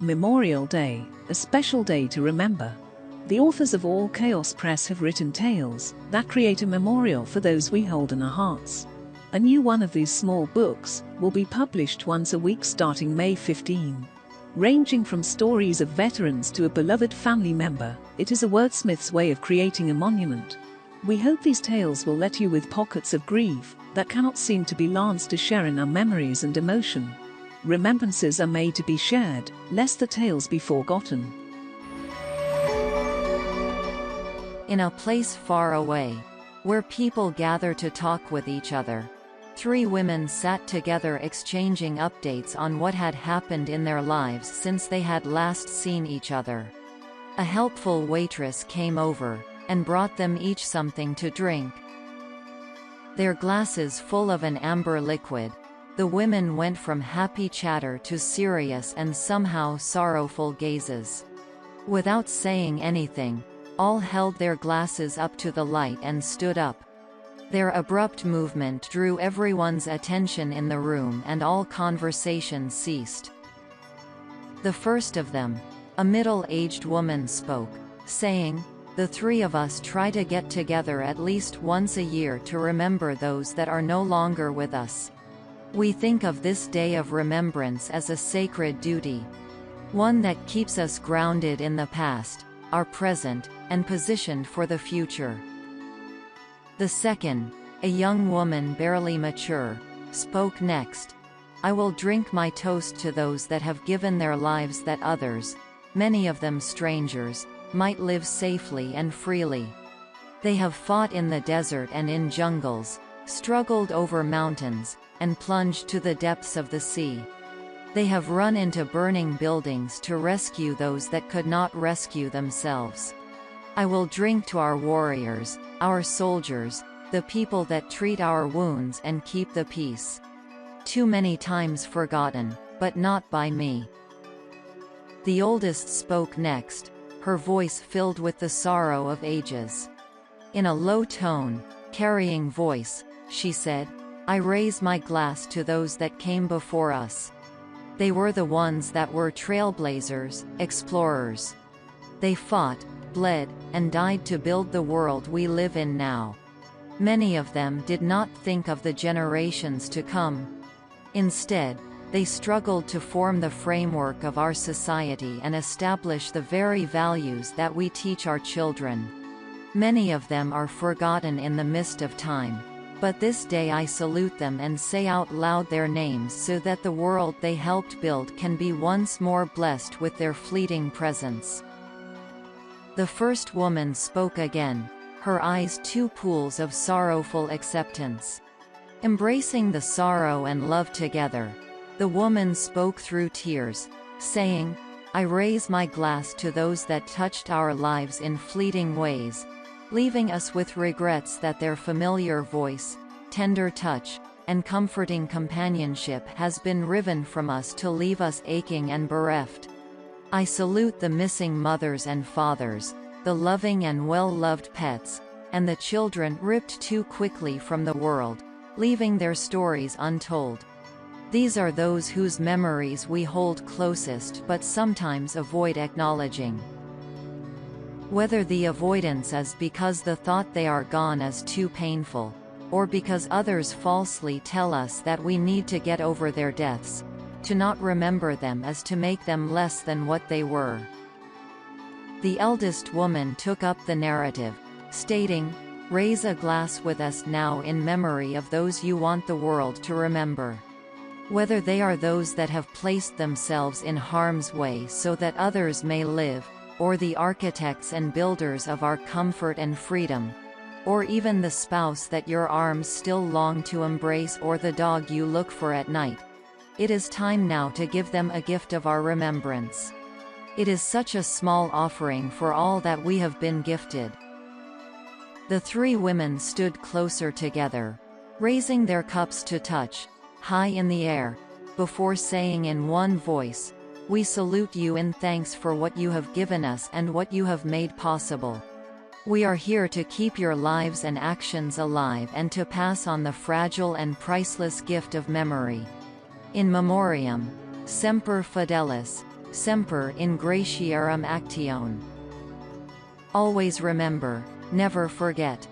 Memorial Day, a special day to remember. The authors of All Chaos Press have written tales that create a memorial for those we hold in our hearts. A new one of these small books will be published once a week starting May 15. Ranging from stories of veterans to a beloved family member, it is a wordsmith's way of creating a monument. We hope these tales will let you with pockets of grief that cannot seem to be lanced to share in our memories and emotion. Remembrances are made to be shared, lest the tales be forgotten. In a place far away, where people gather to talk with each other, three women sat together exchanging updates on what had happened in their lives since they had last seen each other. A helpful waitress came over, and brought them each something to drink. Their glasses full of an amber liquid, the women went from happy chatter to serious and somehow sorrowful gazes. Without saying anything, all held their glasses up to the light and stood up. Their abrupt movement drew everyone's attention in the room and all conversation ceased. The first of them, a middle-aged woman, spoke, saying, "The three of us try to get together at least once a year to remember those that are no longer with us. We think of this day of remembrance as a sacred duty. One that keeps us grounded in the past, our present, and positioned for the future." The second, a young woman barely mature, spoke next. "I will drink my toast to those that have given their lives that others, many of them strangers, might live safely and freely. They have fought in the desert and in jungles, struggled over mountains, and plunged to the depths of the sea. They have run into burning buildings to rescue those that could not rescue themselves. I will drink to our warriors, our soldiers, the people that treat our wounds and keep the peace. Too many times forgotten, but not by me." The oldest spoke next, her voice filled with the sorrow of ages. In a low tone, carrying voice, she said, "I raise my glass to those that came before us. They were the ones that were trailblazers, explorers. They fought, bled, and died to build the world we live in now. Many of them did not think of the generations to come. Instead, they struggled to form the framework of our society and establish the very values that we teach our children. Many of them are forgotten in the mist of time. But this day I salute them and say out loud their names so that the world they helped build can be once more blessed with their fleeting presence." The first woman spoke again, her eyes two pools of sorrowful acceptance. Embracing the sorrow and love together, the woman spoke through tears, saying, "I raise my glass to those that touched our lives in fleeting ways, leaving us with regrets that their familiar voice, tender touch, and comforting companionship has been riven from us to leave us aching and bereft. I salute the missing mothers and fathers, the loving and well-loved pets, and the children ripped too quickly from the world, leaving their stories untold. These are those whose memories we hold closest but sometimes avoid acknowledging. Whether the avoidance is because the thought they are gone is too painful, or because others falsely tell us that we need to get over their deaths, to not remember them is to make them less than what they were." The eldest woman took up the narrative, stating, "Raise a glass with us now in memory of those you want the world to remember. Whether they are those that have placed themselves in harm's way so that others may live, or the architects and builders of our comfort and freedom, or even the spouse that your arms still long to embrace or the dog you look for at night. It is time now to give them a gift of our remembrance. It is such a small offering for all that we have been gifted." The three women stood closer together, raising their cups to touch, high in the air, before saying in one voice, "We salute you in thanks for what you have given us and what you have made possible. We are here to keep your lives and actions alive and to pass on the fragile and priceless gift of memory. In memoriam, semper fidelis, semper ingratiarum actione. Always remember, never forget.